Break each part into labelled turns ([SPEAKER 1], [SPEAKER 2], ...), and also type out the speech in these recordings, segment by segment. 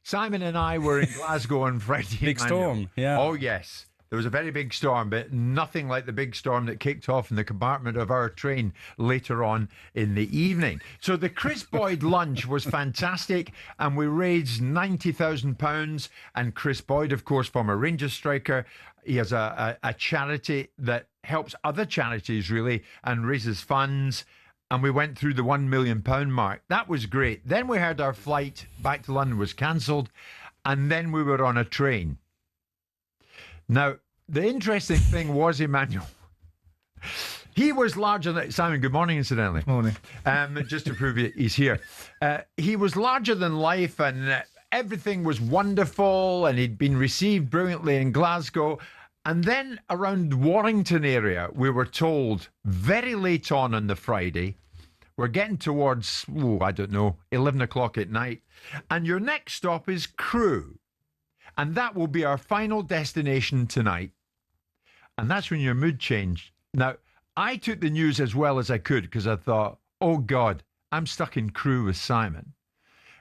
[SPEAKER 1] Simon and I were in Glasgow on Friday.
[SPEAKER 2] Big storm, yeah.
[SPEAKER 1] Oh, yes. There was a very big storm, but nothing like the big storm that kicked off in the compartment of our train later on in the evening. So the Chris Boyd lunch was fantastic, and we raised £90,000. And Chris Boyd, of course, former Rangers striker, he has a charity that helps other charities, really, and raises funds. And we went through the £1 million mark. That was great. Then we heard our flight back to London was cancelled, and then we were on a train. Now, the interesting thing was, Emmanuel, he was larger than... Simon, good morning, incidentally.
[SPEAKER 3] Morning.
[SPEAKER 1] Just to prove he's here. He was larger than life, and everything was wonderful, and he'd been received brilliantly in Glasgow. And then around Warrington area, we were told very late on the Friday, we're getting towards, I don't know, 11 o'clock at night, and your next stop is Crewe. And that will be our final destination tonight. And that's when your mood changed. Now, I took the news as well as I could because I thought, oh God, I'm stuck in Crewe with Simon.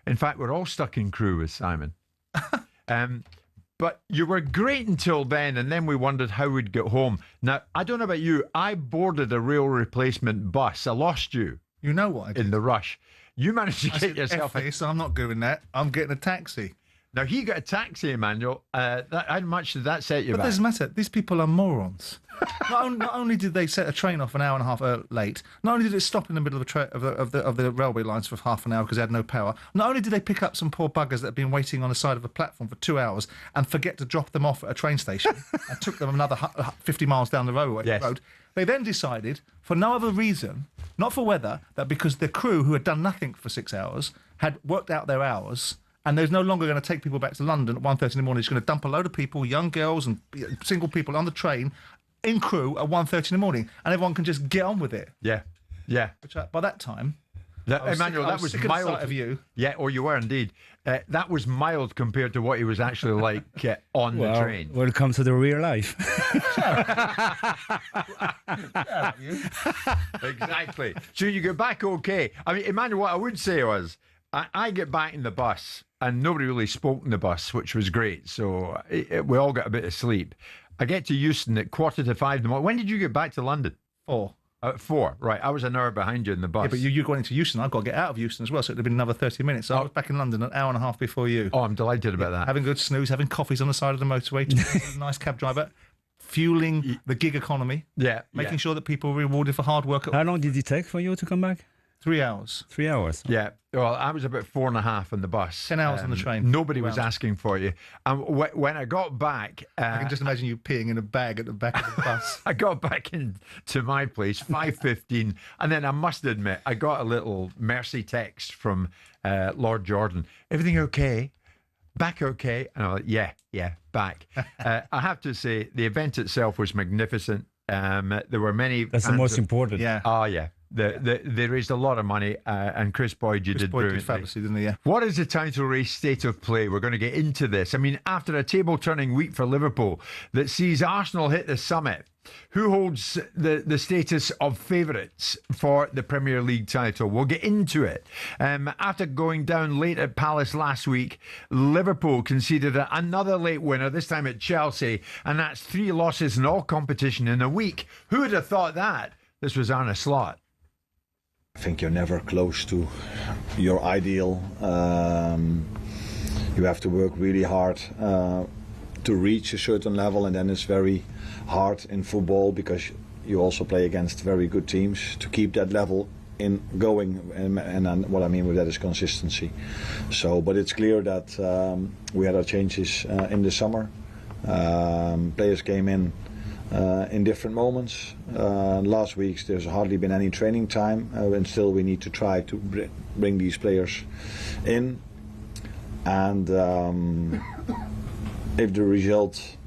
[SPEAKER 1] In fact, we're all stuck in Crewe with Simon. But you were great until then, and then we wondered how we'd get home. Now, I don't know about you, I boarded a rail replacement bus. I lost you.
[SPEAKER 3] You know what I did?
[SPEAKER 1] In the rush. You managed to get yourself...
[SPEAKER 3] So I'm not doing that. I'm getting a taxi.
[SPEAKER 1] Now, he got a taxi, Emmanuel. How much did that set you back?
[SPEAKER 3] But it doesn't matter. These people are morons. Not only did they set a train off an hour and a half late, not only did it stop in the middle of the railway lines for half an hour because they had no power, not only did they pick up some poor buggers that had been waiting on the side of a platform for 2 hours and forget to drop them off at a train station and took them another 50 miles down the road, they then decided, for no other reason, not for weather, that because the crew, who had done nothing for 6 hours, had worked out their hours... And there's no longer going to take people back to London at 1:30 in the morning. It's going to dump a load of people, young girls and single people on the train in Crewe at 1:30 in the morning. And everyone can just get on with it.
[SPEAKER 1] Yeah, yeah.
[SPEAKER 3] Which by that time...
[SPEAKER 1] Emmanuel, that was mild.
[SPEAKER 3] Of you.
[SPEAKER 1] Yeah, or you were indeed. That was mild compared to what he was actually like on the train.
[SPEAKER 2] Welcome to the real life.
[SPEAKER 1] Exactly. So you get back okay. I mean, Emmanuel, what I would say was, I get back in the bus and nobody really spoke in the bus, which was great. So we all got a bit of sleep. I get to Euston at 4:45 in the morning. When did you get back to London?
[SPEAKER 3] 4.
[SPEAKER 1] 4, right. I was an hour behind you in the bus.
[SPEAKER 3] Yeah, but you're going into Euston. I've got to get out of Euston as well, so it would have been another 30 minutes. So I was back in London an hour and a half before you.
[SPEAKER 1] Oh, I'm delighted about that.
[SPEAKER 3] Having good snooze, having coffees on the side of the motorway, a nice cab driver, fueling the gig economy, making sure that people were rewarded for hard work.
[SPEAKER 2] How long did it take for you to come back?
[SPEAKER 3] 3 hours.
[SPEAKER 2] 3 hours?
[SPEAKER 1] Yeah. Well, I was about 4.5 on the bus.
[SPEAKER 3] 10 hours on the train.
[SPEAKER 1] Nobody was asking for you. And when I got back...
[SPEAKER 3] I can just imagine you peeing in a bag at the back of the bus.
[SPEAKER 1] I got back into my place, 5:15, and then I must admit, I got a little mercy text from Lord Jordan. Everything okay? Back okay? And I'm like, yeah, back. I have to say, the event itself was magnificent. There were many...
[SPEAKER 2] That's the most important.
[SPEAKER 3] Yeah.
[SPEAKER 1] Oh, yeah. They raised a lot of money, and Chris Boyd, did brilliantly.
[SPEAKER 3] Fabulously, didn't he? Yeah.
[SPEAKER 1] What is the title race state of play? We're going to get into this. I mean, after a table-turning week for Liverpool that sees Arsenal hit the summit, who holds the status of favourites for the Premier League title? We'll get into it. After going down late at Palace last week, Liverpool conceded another late winner, this time at Chelsea, and that's 3 losses in all competition in a week. Who would have thought that? This was Arne Slot.
[SPEAKER 4] I think you're never close to your ideal. You have to work really hard to reach a certain level, and then it's very hard in football because you also play against very good teams to keep that level in going, and what I mean with that is consistency. So, but it's clear that we had our changes in the summer. Players came in different moments. Last week there's hardly been any training time, and still we need to try to bring these players in. And if the result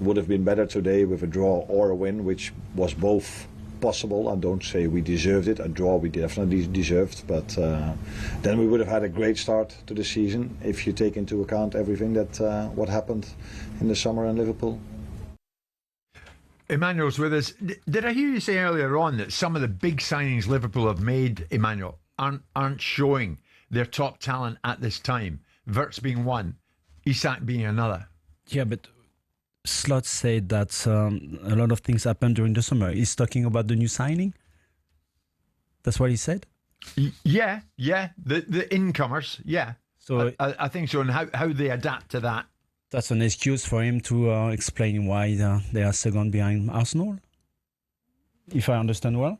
[SPEAKER 4] would have been better today with a draw or a win, which was both possible, I don't say we deserved it. A draw we definitely deserved, but then we would have had a great start to the season if you take into account everything that what happened in the summer in Liverpool.
[SPEAKER 1] Emmanuel's with us. Did I hear you say earlier on that some of the big signings Liverpool have made, Emmanuel, aren't showing their top talent at this time? Wirtz being one, Isak being another.
[SPEAKER 2] Yeah, but Slot said that a lot of things happened during the summer. He's talking about the new signing. That's what he said.
[SPEAKER 1] Yeah, the incomers, yeah.
[SPEAKER 2] So
[SPEAKER 1] I think so, and how they adapt to that.
[SPEAKER 2] that's an excuse for him to explain why they are second behind Arsenal. If I understand well.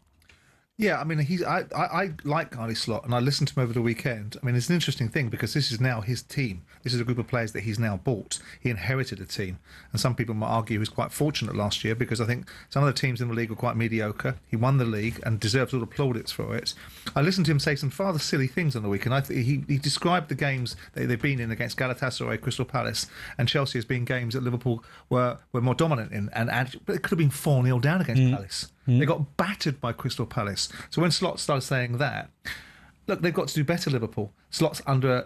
[SPEAKER 3] Yeah, I mean, I like Arne Slot, and I listened to him over the weekend. I mean, it's an interesting thing because this is now his team. This is a group of players that he's now bought. He inherited a team, and some people might argue he was quite fortunate last year because I think some of the teams in the league were quite mediocre. He won the league and deserves all the plaudits for it. I listened to him say some rather silly things on the weekend. He described the games that they've been in against Galatasaray, Crystal Palace, and Chelsea as being games that Liverpool were more dominant in, but it could have been 4-0 down against Palace. They got battered by Crystal Palace. So when Slot started saying that, look, they've got to do better, Liverpool. Slot's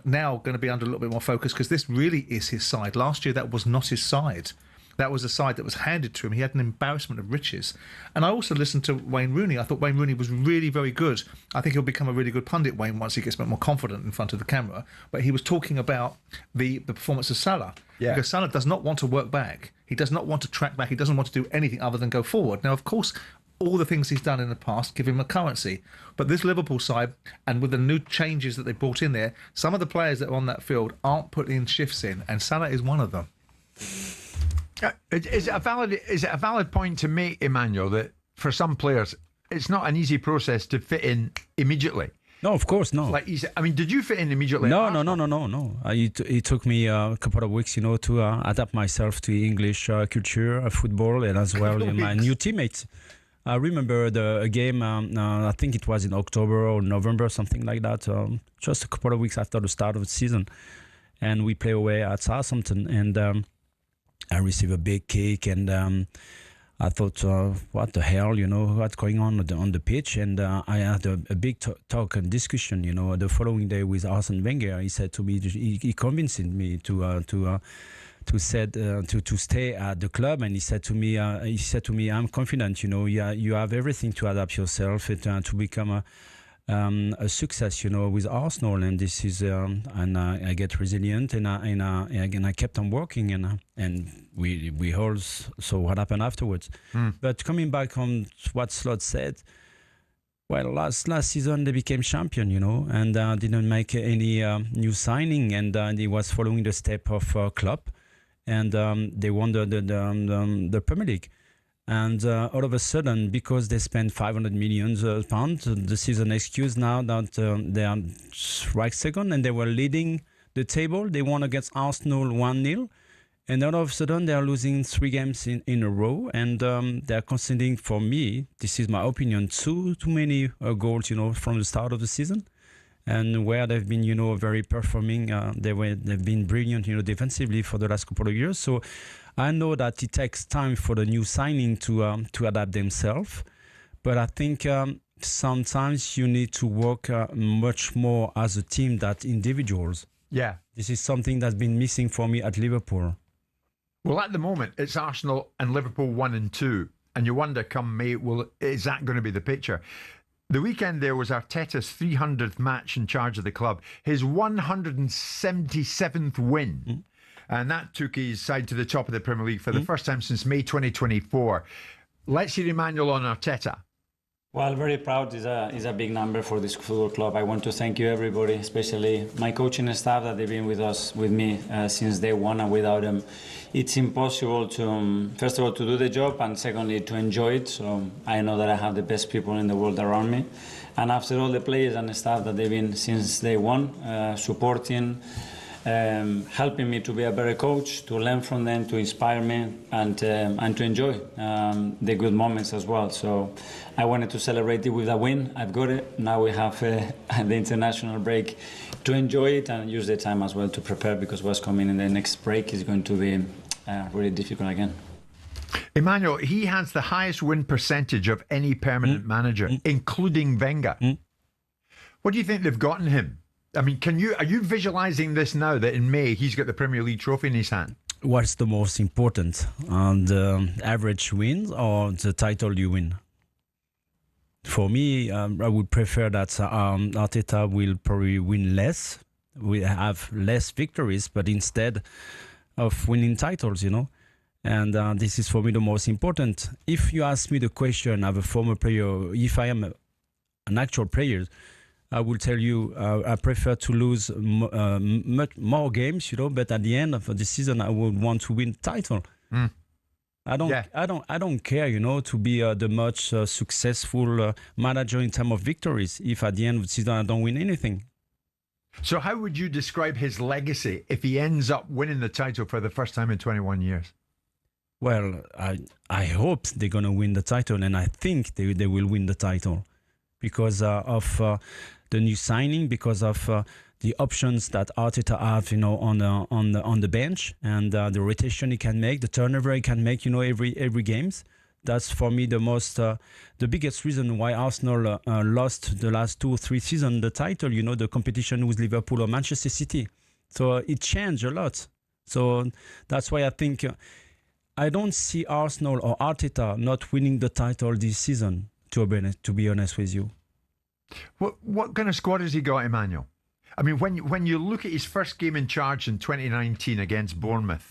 [SPEAKER 3] now going to be under a little bit more focus because this really is his side. Last year, that was not his side. That was a side that was handed to him. He had an embarrassment of riches. And I also listened to Wayne Rooney. I thought Wayne Rooney was really, very good. I think he'll become a really good pundit, Wayne, once he gets a bit more confident in front of the camera. But he was talking about the performance of Salah.
[SPEAKER 1] Yeah.
[SPEAKER 3] Because Salah does not want to work back. He does not want to track back. He doesn't want to do anything other than go forward. Now, of course, all the things he's done in the past give him a currency. But this Liverpool side, and with the new changes that they brought in there, some of the players that are on that field aren't putting shifts in, and Salah is one of them.
[SPEAKER 1] Is it a valid point to make, Emmanuel, that for some players, it's not an easy process to fit in immediately?
[SPEAKER 2] No, of course, no.
[SPEAKER 1] Like, did you fit in immediately?
[SPEAKER 2] No. It took me a couple of weeks, to adapt myself to English culture, football, and as well my new teammates. I remember a game, I think it was in October or November, something like that, just a couple of weeks after the start of the season. And we play away at Southampton, and I received a big kick, and I thought, what the hell, what's going on the pitch? And I had a big talk and discussion, the following day with Arsene Wenger. He said to me, he convinced me to stay at the club, and he said to me, I'm confident, you have everything to adapt yourself to become a success, with Arsenal, and this is and I get resilient, and I kept on working, and we all saw what happened afterwards. But coming back on what Slot said, well, last season they became champion, and didn't make any new signing, and he was following the step of Klopp. And they won the Premier League. And all of a sudden, because they spent 500 million pounds, this is an excuse now that they are right second, and they were leading the table. They won against Arsenal 1-0. And all of a sudden, they are losing 3 games in a row. And they are conceding, for me, this is my opinion, too many goals, from the start of the season. And where they've been, very performing, they've been brilliant, defensively for the last couple of years. So I know that it takes time for the new signing to adapt themselves, but I think sometimes you need to work much more as a team than individuals.
[SPEAKER 1] Yeah,
[SPEAKER 2] this is something that's been missing for me at Liverpool.
[SPEAKER 1] Well, at the moment, it's Arsenal and Liverpool 1 and 2, and you wonder, come May, is that going to be the picture? The weekend there was Arteta's 300th match in charge of the club, his 177th win. And that took his side to the top of the Premier League for the first time since May 2024. Let's hear Emmanuel on Arteta.
[SPEAKER 5] Well, very proud is a big number for this football club. I want to thank you, everybody, especially my coaching staff that they've been with me since day one, and without them, it's impossible to, first of all, to do the job, and secondly, to enjoy it. So I know that I have the best people in the world around me. And after all the players and the staff that they've been since day one, supporting, helping me to be a better coach, to learn from them, to inspire me, and to enjoy the good moments as well. So I wanted to celebrate it with a win. I've got it. Now we have the international break to enjoy it and use the time as well to prepare, because what's coming in the next break is going to be really difficult again.
[SPEAKER 1] Emmanuel, he has the highest win percentage of any permanent manager, including Wenger. What do you think they've gotten him? I mean, are you visualizing this now, that in May he's got the Premier League trophy in his hand?
[SPEAKER 2] What's the most important? The average wins or the title you win? For me, I would prefer that Arteta will probably win less we have less victories, but instead of winning titles, And this is for me the most important. If you ask me the question of a former player, if I am an actual player, I will tell you I prefer to lose much more games, but at the end of the season, I would want to win title.
[SPEAKER 1] Mm.
[SPEAKER 2] I don't care, to be the much successful manager in terms of victories. If at the end of the season I don't win anything.
[SPEAKER 1] So how would you describe his legacy if he ends up winning the title for the first time in 21 years?
[SPEAKER 2] Well, I hope they're gonna win the title, and I think they will win the title because of the new signing, because of the options that Arteta have, on the bench, and the rotation he can make, the turnover he can make, every games. That's for me the biggest reason why Arsenal lost the last 2 or 3 seasons the title. The competition with Liverpool or Manchester City. So it changed a lot. So that's why I think I don't see Arsenal or Arteta not winning the title this season. To be honest with you.
[SPEAKER 1] What kind of squad has he got, Emmanuel? I mean, when you look at his first game in charge in 2019 against Bournemouth,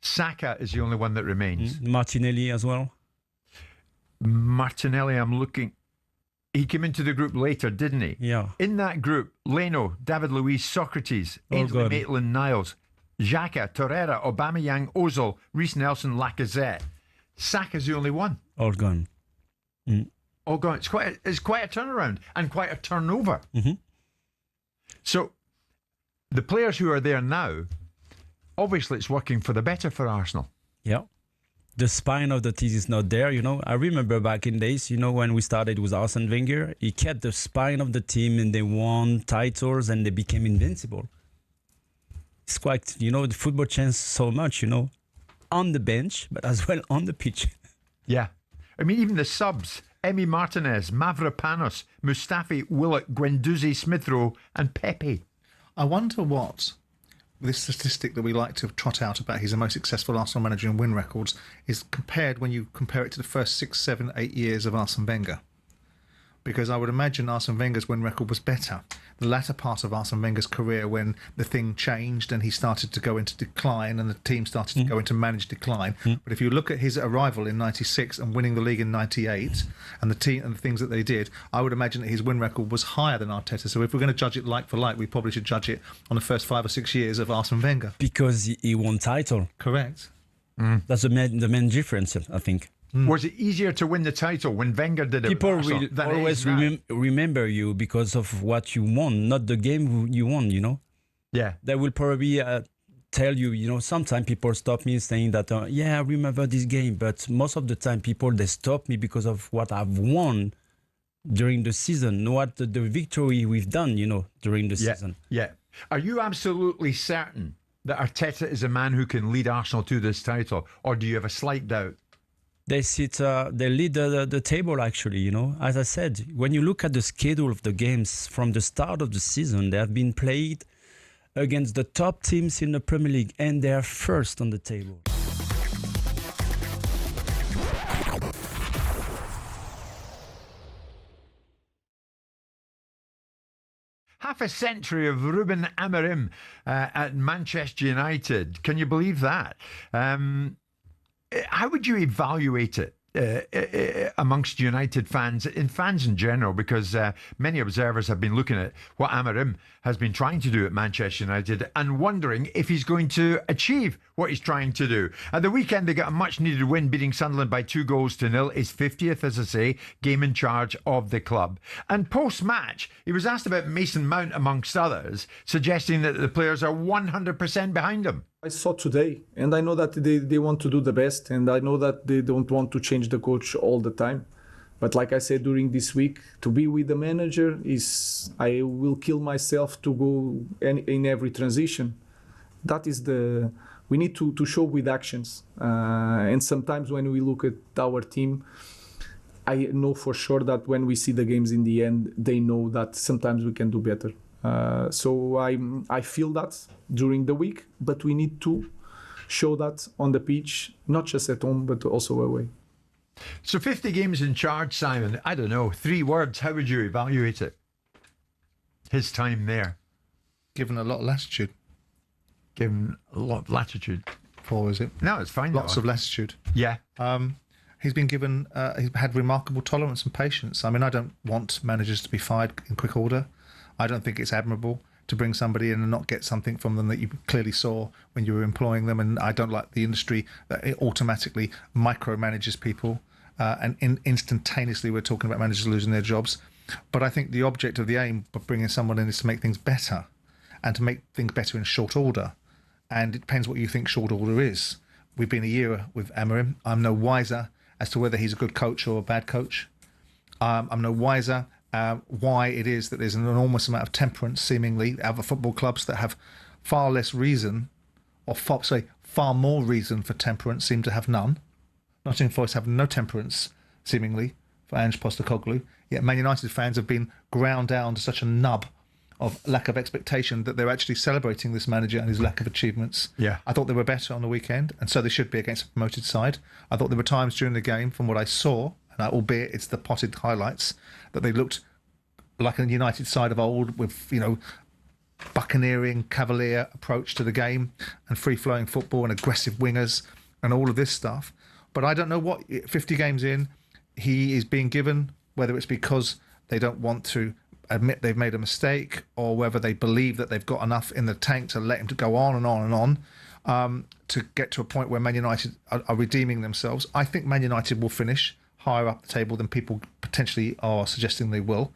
[SPEAKER 1] Saka is the only one that remains.
[SPEAKER 2] Martinelli as well.
[SPEAKER 1] Martinelli, I'm looking. He came into the group later, didn't he?
[SPEAKER 2] Yeah.
[SPEAKER 1] In that group, Leno, David Luiz, Socrates, Ainsley Maitland-Niles, Xhaka, Torreira, Aubameyang, Ozil, Reece Nelson, Lacazette. Saka's the only one.
[SPEAKER 2] All gone.
[SPEAKER 1] All gone. It's quite a turnaround and quite a turnover. So the players who are there now, obviously it's working for the better for Arsenal.
[SPEAKER 2] Yeah. The spine of the team is not there, I remember back in days, when we started with Arsene Wenger, he kept the spine of the team and they won titles and they became invincible. It's quite, the football changed so much, on the bench, but as well on the pitch.
[SPEAKER 1] Yeah. I mean, even the subs, Emi Martinez, Mavropanos, Mustafi, Willock, Guendouzi, Smith Rowe and Pepe.
[SPEAKER 3] I wonder what this statistic that we like to trot out about he's the most successful Arsenal manager in win records is compared when you compare it to the first 6, 7, 8 years of Arsene Wenger. Because I would imagine Arsene Wenger's win record was better. The latter part of Arsene Wenger's career, when the thing changed and he started to go into decline and the team started to go into managed decline. But if you look at his arrival in 96 and winning the league in 98 and the team and the things that they did, I would imagine that his win record was higher than Arteta. So if we're going to judge it like for like, we probably should judge it on the first 5 or 6 years of Arsene Wenger.
[SPEAKER 2] Because he won title.
[SPEAKER 3] Correct.
[SPEAKER 2] That's the main difference, I think.
[SPEAKER 1] Was it easier to win the title when Wenger did it?
[SPEAKER 2] People will always remember you because of what you won, not the game you won,
[SPEAKER 1] Yeah.
[SPEAKER 2] They will probably tell you, sometimes people stop me saying that, I remember this game. But most of the time, they stop me because of what I've won during the season, not the victory we've done, during the season.
[SPEAKER 1] Yeah. Are you absolutely certain that Arteta is a man who can lead Arsenal to this title? Or do you have a slight doubt?
[SPEAKER 2] They lead the table, actually, As I said, when you look at the schedule of the games from the start of the season, they have been played against the top teams in the Premier League, and they are first on the table.
[SPEAKER 1] Half a century of Ruben Amorim at Manchester United. Can you believe that? How would you evaluate it amongst United fans, in fans in general? Because many observers have been looking at what Amorim has been trying to do at Manchester United and wondering if he's going to achieve what he's trying to do. At the weekend, they got a much-needed win, beating Sunderland by 2-0. His 50th, as I say, game in charge of the club. And post-match, he was asked about Mason Mount, amongst others, suggesting that the players are 100% behind him.
[SPEAKER 6] I saw today, and I know that they want to do the best, and I know that they don't want to change the coach all the time. But like I said during this week, to be with the manager I will kill myself to go in every transition. That is we need to show with actions. And sometimes when we look at our team, I know for sure that when we see the games in the end, they know that sometimes we can do better. So I feel that during the week, but we need to show that on the pitch, not just at home, but also away.
[SPEAKER 1] So 50 games in charge, Simon. I don't know, 3 words. How would you evaluate it? His time there.
[SPEAKER 3] given a lot of latitude.
[SPEAKER 1] Given a lot of latitude.
[SPEAKER 3] Paul, is it?
[SPEAKER 1] No, it's fine.
[SPEAKER 3] Lots of latitude.
[SPEAKER 1] Yeah.
[SPEAKER 3] He's been given, he's had remarkable tolerance and patience. I mean, I don't want managers to be fired in quick order. I don't think it's admirable to bring somebody in and not get something from them that you clearly saw when you were employing them. And I don't like the industry that it automatically micromanages people. And instantaneously, we're talking about managers losing their jobs. But I think the object of the aim of bringing someone in is to make things better, and to make things better in short order. And it depends what you think short order is. We've been a year with Amorim. I'm no wiser as to whether he's a good coach or a bad coach. I'm no wiser why it is that there's an enormous amount of temperance, seemingly, other football clubs that have far less reason, or far more reason for temperance, seem to have none. Nottingham Forest have no temperance, seemingly, for Ange Postecoglou. Yet Man United fans have been ground down to such a nub of lack of expectation that they're actually celebrating this manager and his lack of achievements.
[SPEAKER 1] Yeah.
[SPEAKER 3] I thought they were better on the weekend, and so they should be against a promoted side. I thought there were times during the game, from what I saw, and albeit it's the potted highlights, that they looked like a United side of old, with, buccaneering, cavalier approach to the game, and free-flowing football and aggressive wingers and all of this stuff. But I don't know what, 50 games in, he is being given, whether it's because they don't want to admit they've made a mistake, or whether they believe that they've got enough in the tank to let him to go on and on and on, to get to a point where Man United are redeeming themselves. I think Man United will finish higher up the table than people potentially are suggesting they will.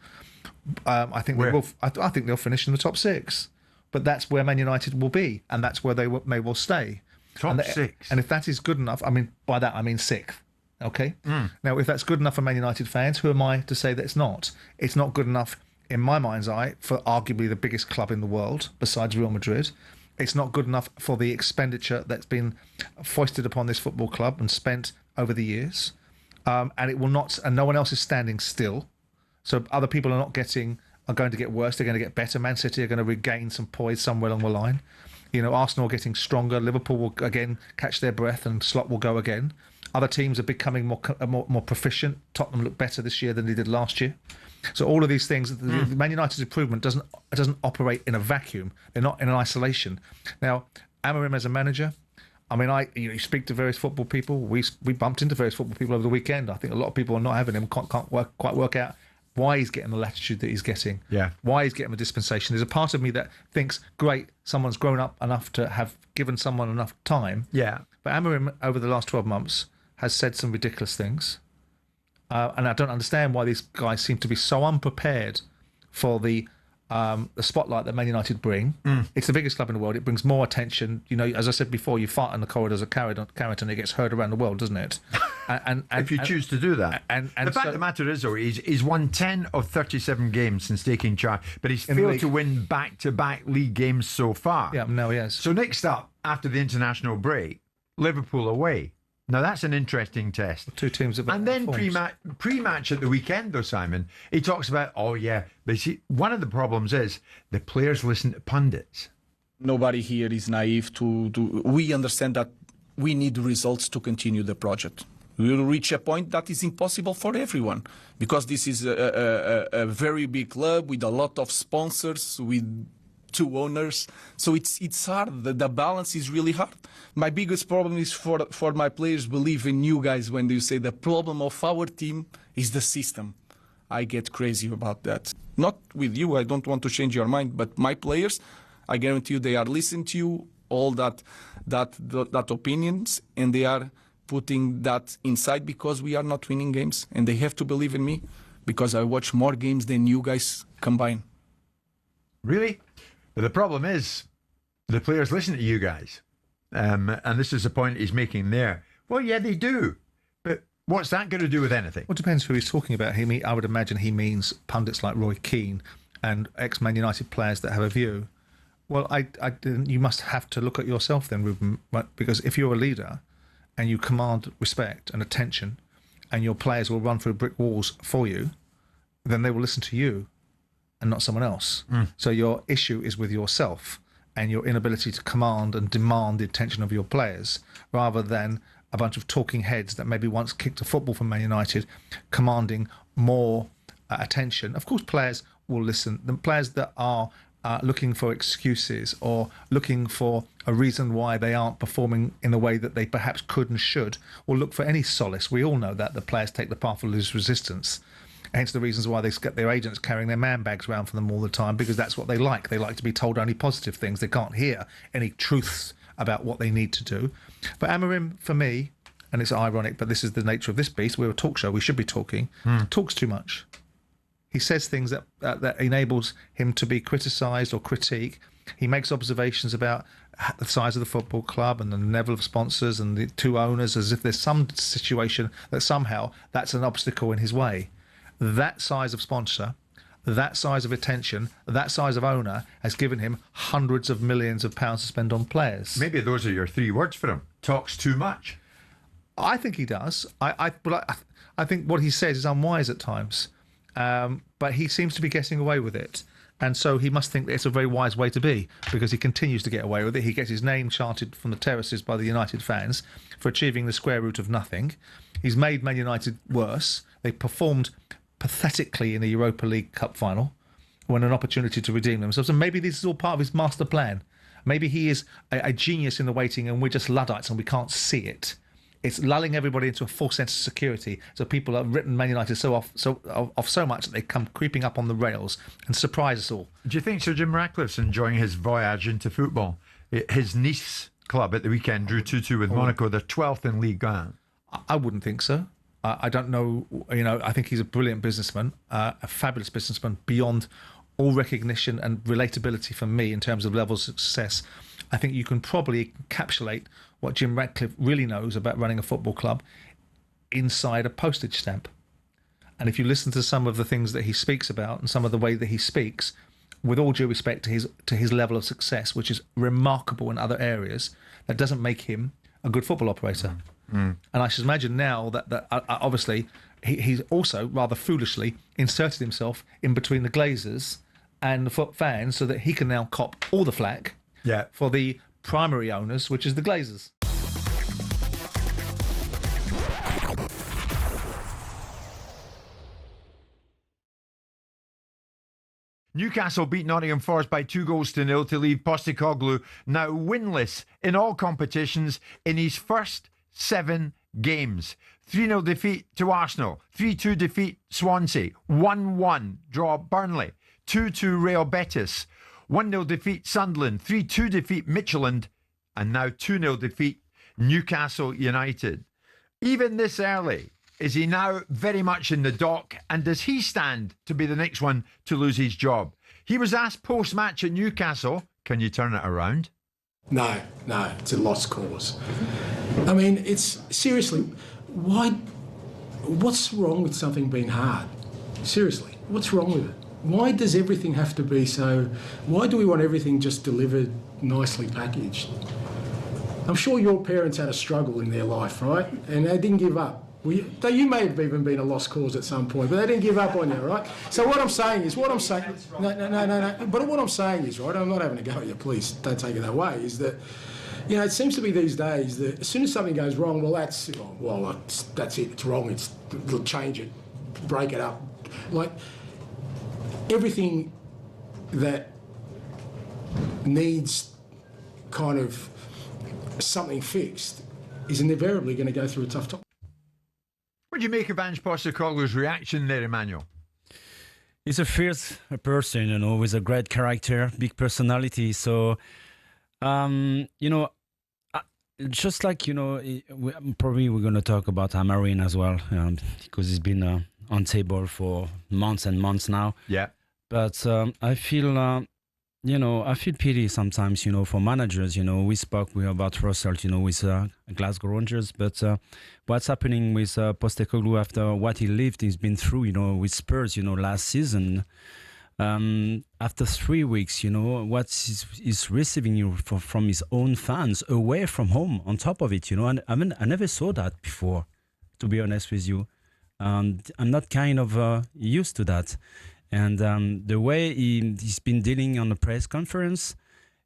[SPEAKER 3] I think they will. I think they'll finish in the top 6, but that's where Man United will be, and that's where they may well stay.
[SPEAKER 1] Top 6.
[SPEAKER 3] And if that is good enough, I mean, by that I mean 6th. Okay. Now, if that's good enough for Man United fans, who am I to say that it's not? It's not good enough, in my mind's eye, for arguably the biggest club in the world besides Real Madrid. It's not good enough for the expenditure that's been foisted upon this football club and spent over the years. And it will not, and no one else is standing still. So other people are going to get worse. They're going to get better. Man City are going to regain some poise somewhere along the line. Arsenal are getting stronger. Liverpool will again catch their breath, and Slot will go again. Other teams are becoming more proficient. Tottenham look better this year than they did last year. So all of these things, Man United's improvement doesn't operate in a vacuum. They're not in an isolation. Now, Amorim as a manager, I mean, you speak to various football people. We bumped into various football people over the weekend. I think a lot of people are not having him, can't quite work out why he's getting the latitude that he's getting. Yeah. Why he's getting the dispensation. There's a part of me that thinks, great, someone's grown up enough to have given someone enough time. Yeah. But Amorim, over the last 12 months, has said some ridiculous things. And I don't understand why these guys seem to be so unprepared for the spotlight that Man United bring. It's the biggest club in the world. It brings more attention. As I said before, you fart in the corridors of Carrot and it gets heard around the world, doesn't it? And
[SPEAKER 1] if you choose to do that. And the fact of the matter is, though, he's won 10 of 37 games since taking charge, but he's failed to win back-to-back league games so far.
[SPEAKER 3] Yeah, no, he has.
[SPEAKER 1] So next up, after the international break, Liverpool away. Now, that's an interesting test.
[SPEAKER 3] Two teams have
[SPEAKER 1] And then pre-match at the weekend, though, Simon, he talks about, but see, one of the problems is the players listen to pundits.
[SPEAKER 6] Nobody here is naive to do. We understand that we need results to continue the project. We will reach a point that is impossible for everyone, because this is a very big club with a lot of sponsors, with 2 owners, so it's hard. The balance is really hard. My biggest problem is for my players believe in you guys when you say the problem of our team is the system. I get crazy about that. Not with you, I don't want to change your mind, but my players, I guarantee you they are listening to you, all that opinions, and they are putting that inside because we are not winning games, and they have to believe in me because I watch more games than you guys combine.
[SPEAKER 1] Really? But the problem is, the players listen to you guys. And this is the point he's making there. Well, yeah, they do. But what's that going to do with anything?
[SPEAKER 3] Well, it depends who he's talking about. I would imagine he means pundits like Roy Keane and ex-Man United players that have a view. Well, you must have to look at yourself then, Ruben, because if you're a leader and you command respect and attention and your players will run through brick walls for you, then they will listen to you and not someone else. So your issue is with yourself and your inability to command and demand the attention of your players, rather than a bunch of talking heads that maybe once kicked a football from Man United commanding more attention. Of course, players will listen. The players that are looking for excuses or looking for a reason why they aren't performing in the way that they perhaps could and should, or look for any solace. We all know that the players take the path of least resistance. Hence the reasons why they get their agents carrying their man bags around for them all the time, because that's what they like. They like to be told only positive things. They can't hear any truths about what they need to do. But Amorim, for me, and it's ironic, but this is the nature of this beast, we're a talk show, we should be talking, talks too much. He says things that enables him to be criticised or critique. He makes observations about the size of the football club and the level of sponsors and the two owners, as if there's some situation that somehow that's an obstacle in his way. That size of sponsor, that size of attention, that size of owner has given him hundreds of millions of pounds to spend on players.
[SPEAKER 1] Maybe those are your 3 words for him. Talks too much.
[SPEAKER 3] I think he does. I think what he says is unwise at times, but he seems to be getting away with it. And so he must think that it's a very wise way to be, because he continues to get away with it. He gets his name chanted from the terraces by the United fans for achieving the square root of nothing. He's made Man United worse. They performed pathetically in the Europa League Cup final when an opportunity to redeem themselves. And maybe this is all part of his master plan. Maybe he is a genius in the waiting and we're just Luddites and we can't see it. It's lulling everybody into a false sense of security. So people have written Man United so much that they come creeping up on the rails and surprise us all.
[SPEAKER 1] Do you think Sir Jim Ratcliffe's enjoying his voyage into football? His Nice club at the weekend drew 2-2 with Monaco. They're 12th in Ligue 1.
[SPEAKER 3] I wouldn't think so. I don't know. I think he's a brilliant businessman, a fabulous businessman beyond all recognition and relatability for me in terms of levels of success. I think you can probably encapsulate what Jim Ratcliffe really knows about running a football club inside a postage stamp. And if you listen to some of the things that he speaks about and some of the way that he speaks, with all due respect to his level of success, which is remarkable in other areas, that doesn't make him a good football operator. And I should imagine now that obviously he's also rather foolishly inserted himself in between the Glazers and the fans so that he can now cop all the flack for the primary owners, which is the Glazers.
[SPEAKER 1] Newcastle beat Nottingham Forest by 2-0 to leave Postecoglou now winless in all competitions in his first 7 games. 3-0 defeat to Arsenal, 3-2 defeat Swansea, 1-1 draw Burnley, 2-2 Real Betis, 1-0 defeat Sunderland, 3-2 defeat Midtjylland, and now 2-0 defeat Newcastle United. Even this early, is he now very much in the dock, and does he stand to be the next one to lose his job? He was asked post-match at Newcastle, can you turn it around?
[SPEAKER 7] No, it's a lost cause. I mean, it's seriously, what's wrong with something being hard? Seriously, what's wrong with it? Why does everything have to be so, why do we want everything just delivered nicely packaged? I'm sure your parents had a struggle in their life, right? And they didn't give up. You may have even been a lost cause at some point, but they didn't give up on you, right? So what I'm saying is, no. But what I'm saying is, right, I'm not having a go at you, please don't take it that way, is that, it seems to be these days that as soon as something goes wrong, that's it, it's wrong, we'll change it, break it up. Like, everything that needs kind of something fixed is invariably going to go through a tough time.
[SPEAKER 1] What do you make of Ange Postecoglou's reaction there, Emmanuel?
[SPEAKER 2] He's a fierce person, with a great character, big personality. So, just like, probably we're going to talk about Amorim as well, because he's been on table for months and months now. Yeah. But I feel pity sometimes, for managers. We spoke about Russell, with Glasgow Rangers. But what's happening with Postecoglou after what he's been through, with Spurs, last season. After 3 weeks, what he's receiving from his own fans away from home on top of it, and I never saw that before, to be honest with you. I'm not kind of used to that. And the way he's been dealing on the press conference,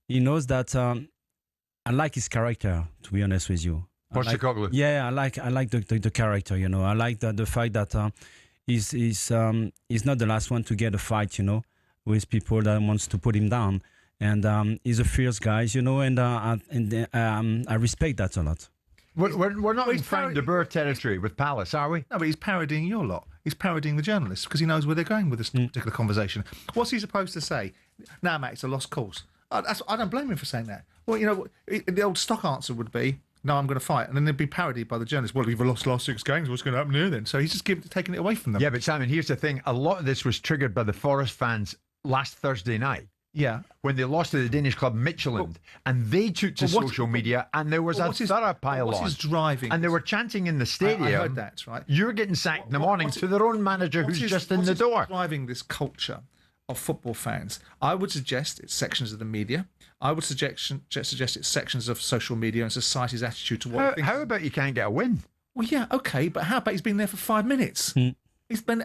[SPEAKER 2] he knows that I like his character, to be honest with you.
[SPEAKER 1] Postecoglou.
[SPEAKER 2] I like the character, I like the fact that he's not the last one to get a fight, with people that wants to put him down. And he's a fierce guy, you know, and I respect that a lot.
[SPEAKER 1] We're not in Frank de Boer territory with Palace, are we?
[SPEAKER 3] No, but he's parodying your lot. He's parodying the journalists because he knows where they're going with this particular conversation. What's he supposed to say? Nah, mate, it's a lost cause. I don't blame him for saying that. Well, you know, the old stock answer would be, no, I'm going to fight. And then they'd be parodied by the journalists. Well, we've lost last 6 games. What's going to happen here then? So he's just taking it away from them.
[SPEAKER 1] Yeah, but Simon, here's the thing. A lot of this was triggered by the Forest fans last Thursday night.
[SPEAKER 3] Yeah.
[SPEAKER 1] When they lost to the Danish club Midtjylland, and they took to social media, and there was a thorough pile-on.
[SPEAKER 3] What's his driving?
[SPEAKER 1] And they were chanting in the stadium.
[SPEAKER 3] I heard that, right?
[SPEAKER 1] You're getting sacked in the morning to their own manager who's just in the door.
[SPEAKER 3] What's driving this culture of football fans? I would suggest it's sections of the media. I would suggest it's sections of social media and society's attitude to what.
[SPEAKER 1] How about you can't get a win?
[SPEAKER 3] Well, yeah, okay, but how about he's been there for 5 minutes?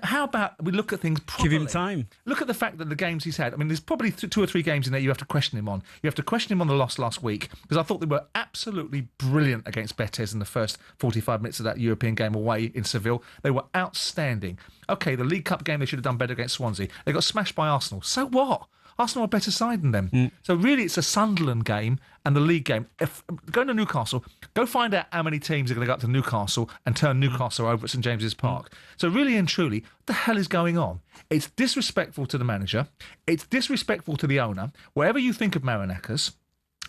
[SPEAKER 3] How about we look at things properly?
[SPEAKER 2] Give him time.
[SPEAKER 3] Look at the fact that the games he's had. I mean, there's probably 2 or 3 games in there you have to question him on. You have to question him on the loss last week, because I thought they were absolutely brilliant against Betis in the first 45 minutes of that European game away in Seville. They were outstanding. Okay, the League Cup game, they should have done better against Swansea. They got smashed by Arsenal. So what? Arsenal are a better side than them. So really, it's a Sunderland game and the league game. If going to Newcastle, go find out how many teams are going to go up to Newcastle and turn Newcastle over at St James's Park. So really and truly, what the hell is going on? It's disrespectful to the manager. It's disrespectful to the owner. Wherever you think of Marinakis,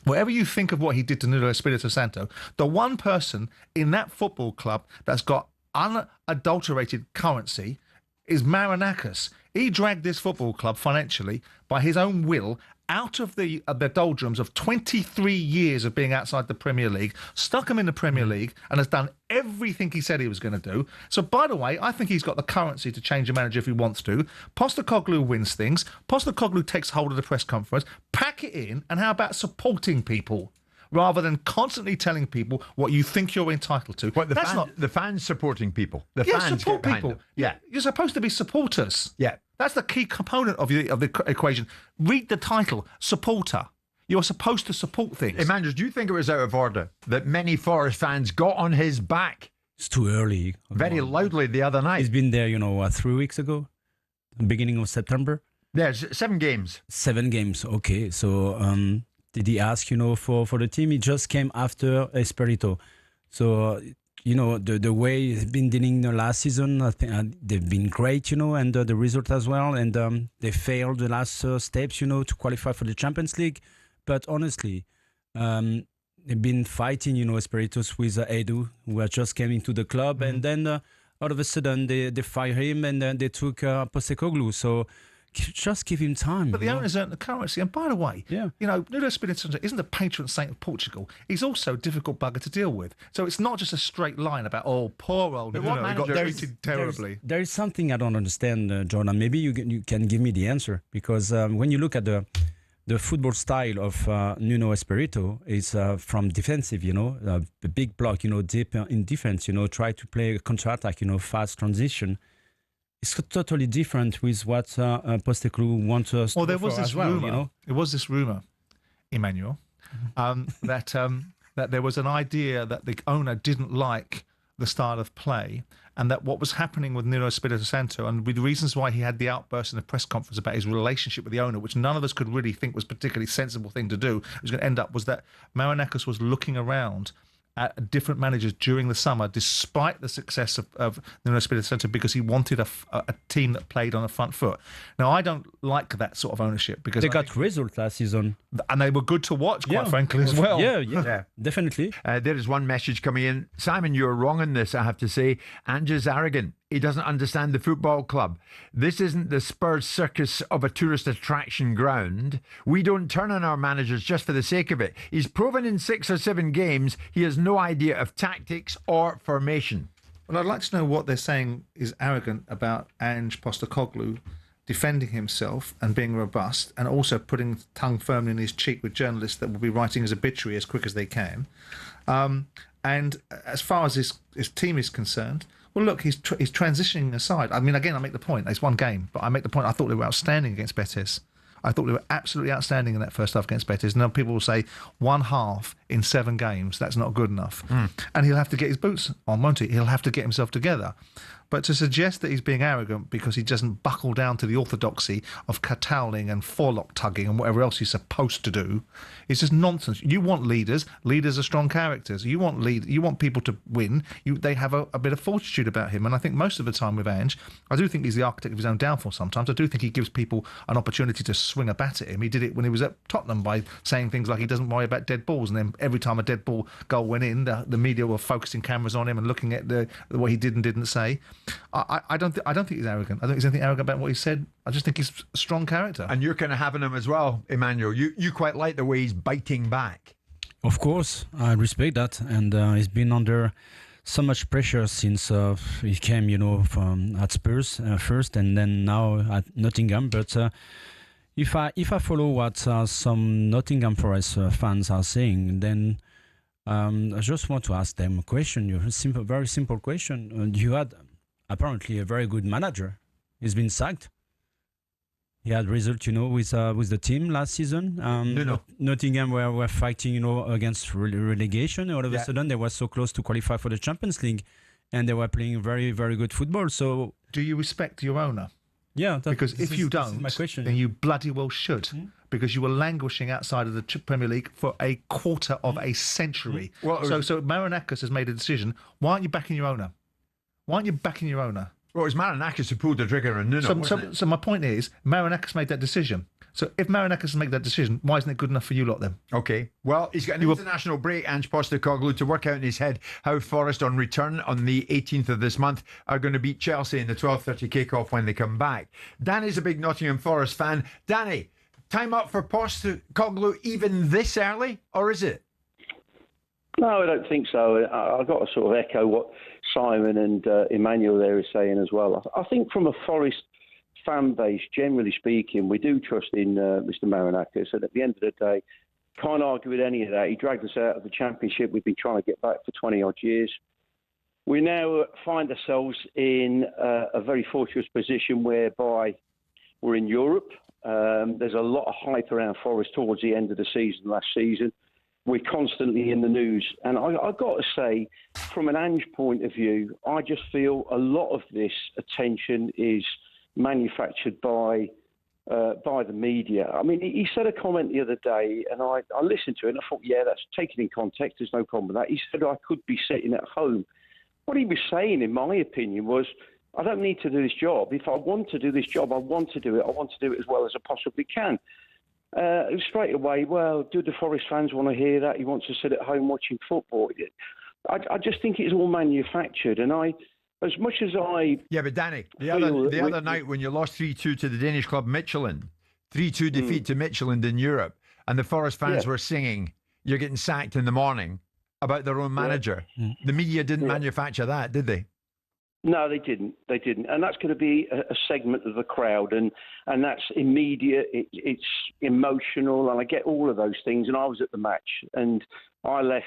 [SPEAKER 3] whatever you think of what he did to Nuno Espirito Santo, the one person in that football club that's got unadulterated currency is Marinakis. He dragged this football club financially by his own will out of the doldrums of 23 years of being outside the Premier League, stuck him in the Premier League, and has done everything he said he was going to do. So, by the way, I think he's got the currency to change a manager if he wants to. Postecoglou wins things. Postecoglou takes hold of the press conference. Pack it in, and how about supporting people? Rather than constantly telling people what you think you're entitled to.
[SPEAKER 1] What, the fans supporting people. The fans
[SPEAKER 3] support
[SPEAKER 1] get behind
[SPEAKER 3] people.
[SPEAKER 1] them. Yeah.
[SPEAKER 3] You're supposed to be supporters.
[SPEAKER 1] Yeah.
[SPEAKER 3] That's the key component of the equation. Read the title, supporter. You're supposed to support things.
[SPEAKER 1] Emmanuel, do you think it was out of order that many Forest fans got on his back?
[SPEAKER 2] It's too early.
[SPEAKER 1] Very loudly the other night.
[SPEAKER 2] He's been there, 3 weeks ago, beginning of September.
[SPEAKER 1] There's 7 games.
[SPEAKER 2] 7 games, okay. So did he ask, for the team? He just came after Espirito. So, the way he's been dealing the last season, I think they've been great, and the result as well. And they failed the last steps, to qualify for the Champions League. But honestly, they've been fighting, Espiritos with Edu, who just came into the club. And then all of a sudden they fired him and then they took Postecoglou. So just give him time.
[SPEAKER 3] But the owners earn the currency. And by the way, Nuno Espirito Santo isn't the patron saint of Portugal. He's also a difficult bugger to deal with. So it's not just a straight line about, poor old Nuno, he got treated terribly.
[SPEAKER 2] There is something I don't understand, Jordan. Maybe you can give me the answer. Because when you look at the football style of Nuno Espirito is from defensive, the big block, deep in defense, try to play a counter-attack, fast transition. It's totally different with what Postecoglou wants us to do.
[SPEAKER 3] There was this rumour. There was this rumour, Emmanuel, that there was an idea that the owner didn't like the style of play, and that what was happening with Nuno Espirito Santo, and with the reasons why he had the outburst in the press conference about his relationship with the owner, which none of us could really think was a particularly sensible thing to do, was going to end up was that Marinakis was looking around at different managers during the summer, despite the success of Nuno Espirito Santo, because he wanted a team that played on a front foot. Now, I don't like that sort of ownership because
[SPEAKER 2] they got results last season,
[SPEAKER 3] and they were good to watch, quite frankly, as well.
[SPEAKER 2] Yeah, definitely.
[SPEAKER 1] There is one message coming in. Simon, you're wrong on this, I have to say. Ange is arrogant. He doesn't understand the football club. This isn't the Spurs circus of a tourist attraction ground. We don't turn on our managers just for the sake of it. He's proven in 6 or 7 games he has no idea of tactics or formation.
[SPEAKER 3] Well, I'd like to know what they're saying is arrogant about Ange Postecoglou defending himself and being robust, and also putting tongue firmly in his cheek with journalists that will be writing his obituary as quick as they can. And as far as his team is concerned, well, look, he's transitioning aside. I mean, again, I make the point. It's one game, but I make the point. I thought they were outstanding against Betis. I thought they were absolutely outstanding in that first half against Betis. Now people will say 1 half in 7 games, that's not good enough. And he'll have to get his boots on, won't he? He'll have to get himself together. But to suggest that he's being arrogant because he doesn't buckle down to the orthodoxy of catowling and forelock tugging and whatever else he's supposed to do is just nonsense. You want leaders. Leaders are strong characters. You want people to win. They have a bit of fortitude about him. And I think most of the time with Ange, I do think he's the architect of his own downfall sometimes. I do think he gives people an opportunity to swing a bat at him. He did it when he was at Tottenham by saying things like he doesn't worry about dead balls. And then every time a dead ball goal went in, the media were focusing cameras on him and looking at what he did and didn't say. I don't think he's arrogant. I don't think there's anything arrogant about what he said. I just think he's a strong character.
[SPEAKER 1] And you're kind of having him as well, Emmanuel. You quite like the way he's biting back.
[SPEAKER 2] Of course, I respect that, and he's been under so much pressure since he came, from at Spurs first, and then now at Nottingham. But if I follow what some Nottingham Forest fans are saying, then I just want to ask them a question. Very simple question. You had apparently a very good manager. He's been sacked. He had results, with the team last season. Nottingham were fighting, against relegation. All of a sudden, they were so close to qualify for the Champions League, and they were playing very, very good football. So,
[SPEAKER 3] do you respect your owner?
[SPEAKER 2] Yeah,
[SPEAKER 3] because if you don't, then you bloody well should. Mm-hmm. Because you were languishing outside of the Premier League for a quarter of a century. Mm-hmm. So Marinakis has made a decision. Why aren't you backing your owner? Well, it was
[SPEAKER 1] Marinakis who pulled the trigger on Nuno, wasn't it?
[SPEAKER 3] So my point is, Marinakis made that decision. So if Marinakis made that decision, why isn't it good enough for you lot then?
[SPEAKER 1] Okay. Well, he's got an international break, Ange Postecoglou, to work out in his head how Forest on return on the 18th of this month are going to beat Chelsea in the 12:30 kickoff when they come back. Danny's a big Nottingham Forest fan. Danny, time up for Postecoglou even this early, or is it?
[SPEAKER 8] No, I don't think so. I've got to sort of echo what Simon and Emmanuel there is saying as well. I think from a Forest fan base, generally speaking, we do trust in Mr. Marinakis. And at the end of the day, can't argue with any of that. He dragged us out of the Championship. We've been trying to get back for 20-odd years. We now find ourselves in a very fortuitous position whereby we're in Europe. There's a lot of hype around Forest towards the end of the season, last season. We're constantly in the news. And I've got to say, from an Ange point of view, I just feel a lot of this attention is manufactured by the media. I mean, he said a comment the other day, and I listened to it, and I thought, yeah, that's taken in context. There's no problem with that. He said I could be sitting at home. What he was saying, in my opinion, was I don't need to do this job. If I want to do this job, I want to do it. I want to do it as well as I possibly can. Straight away, well, do the Forest fans want to hear that? He wants to sit at home watching football. I just think it's all manufactured. And as much as I...
[SPEAKER 1] Yeah, but Danny, the other night when you lost 3-2 to the Danish club Midtjylland, 3-2 defeat to Midtjylland in Europe, and the Forest fans were singing, you're getting sacked in the morning, about their own manager. Yeah. The media didn't manufacture that, did they?
[SPEAKER 8] No, they didn't. And that's going to be a segment of the crowd, and that's immediate. It's emotional, and I get all of those things. And I was at the match, and I left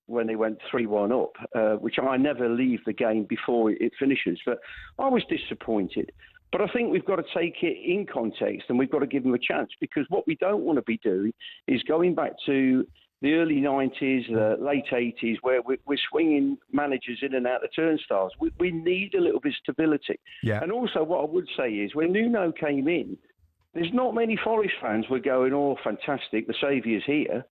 [SPEAKER 8] when they went 3-1 up, which I never leave the game before it finishes. But I was disappointed. But I think we've got to take it in context, and we've got to give them a chance, because what we don't want to be doing is going back to the early 90s, late 80s, where we're swinging managers in and out the turnstiles. We need a little bit of stability. Yeah. And also what I would say is when Nuno came in, there's not many Forest fans were going, oh, fantastic, the saviour's here.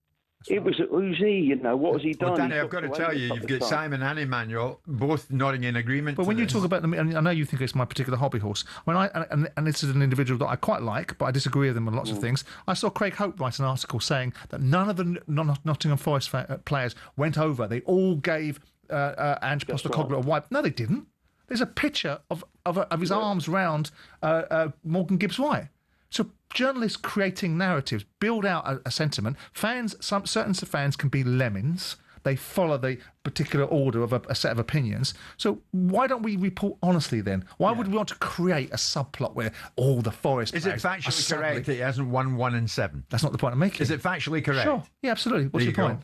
[SPEAKER 8] It was, who's he? What has he done?
[SPEAKER 1] Well, Danny, I've got to tell you, you've got Simon and Emmanuel both nodding in agreement.
[SPEAKER 3] But when you talk about them, and I know you think it's my particular hobby horse. And this is an individual that I quite like, but I disagree with him on lots of things. I saw Craig Hope write an article saying that none of the Nottingham Forest players went over. They all gave Ange Postecoglou a wipe. No, they didn't. There's a picture of his arms round Morgan Gibbs-White. So journalists creating narratives build out a sentiment. Certain fans can be lemmings. They follow the particular order of a set of opinions. So why don't we report honestly then? Why would we want to create a subplot where all the Forest
[SPEAKER 1] players... Is it factually correct that he hasn't won 1 in 7?
[SPEAKER 3] That's not the point I'm making.
[SPEAKER 1] Is it factually correct?
[SPEAKER 3] Sure. Yeah, absolutely. What's your point?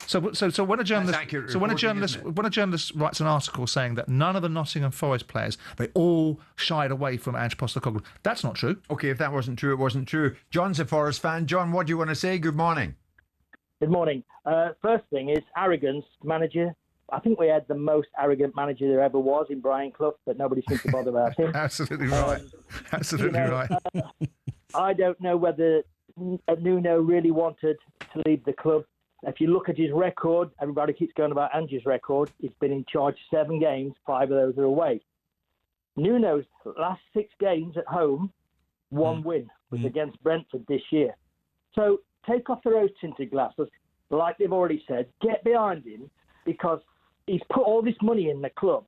[SPEAKER 3] So when a journalist writes an article saying that none of the Nottingham Forest players, they all shied away from Ange Postecoglou, that's not true.
[SPEAKER 1] Okay, if that wasn't true, it wasn't true. John's a Forest fan. John, what do you want to say? Good morning.
[SPEAKER 9] Good morning. First thing is arrogance, manager. I think we had the most arrogant manager there ever was in Brian Clough, but nobody seems to bother about him.
[SPEAKER 3] Absolutely right. Absolutely right.
[SPEAKER 9] I don't know whether Nuno really wanted to leave the club. If you look at his record, everybody keeps going about Ange's record. He's been in charge 7 games, 5 of those are away. Nuno's last 6 games at home, 1 win was against Brentford this year. So take off the rose-tinted glasses, like they've already said, get behind him, because he's put all this money in the club.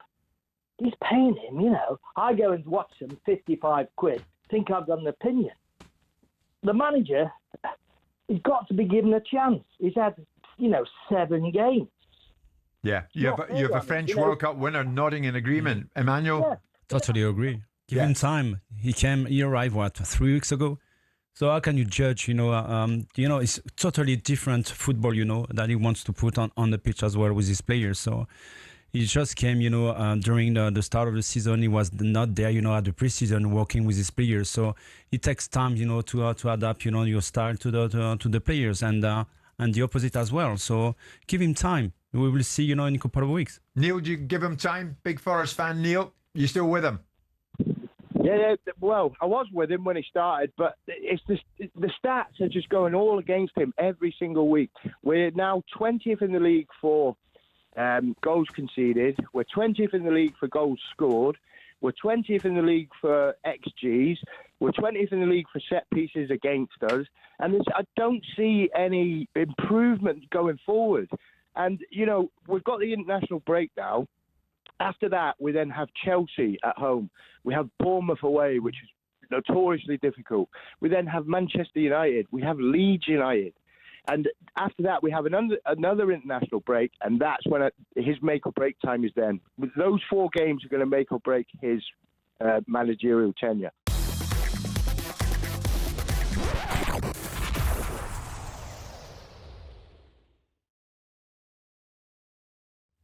[SPEAKER 9] He's paying him, you know. I go and watch him, 55 quid, think I've got an opinion. The manager, he's got to be given a chance. He's had, 7 games.
[SPEAKER 1] Yeah, you have a French World Cup winner nodding in agreement. Emmanuel?
[SPEAKER 9] Yeah.
[SPEAKER 2] Totally agree. Give him time. He arrived, 3 weeks ago? So how can you judge, it's totally different football, that he wants to put on the pitch as well with his players. So he just came, during the start of the season. He was not there, at the preseason working with his players. So it takes time, to adapt, your style to the players and the opposite as well. So give him time. We will see, in a couple of weeks.
[SPEAKER 1] Neil, do you give him time? Big Forest fan, Neil. You still with him?
[SPEAKER 10] Yeah, well, I was with him when he started, but it's the stats are just going all against him every single week. We're now 20th in the league for goals conceded. We're 20th in the league for goals scored. We're 20th in the league for XGs. We're 20th in the league for set pieces against us. And I don't see any improvement going forward. And, we've got the international break now. After that, we then have Chelsea at home. We have Bournemouth away, which is notoriously difficult. We then have Manchester United. We have Leeds United. And after that, we have another international break, and that's when his make or break time is then. With those 4 games are going to make or break his managerial tenure.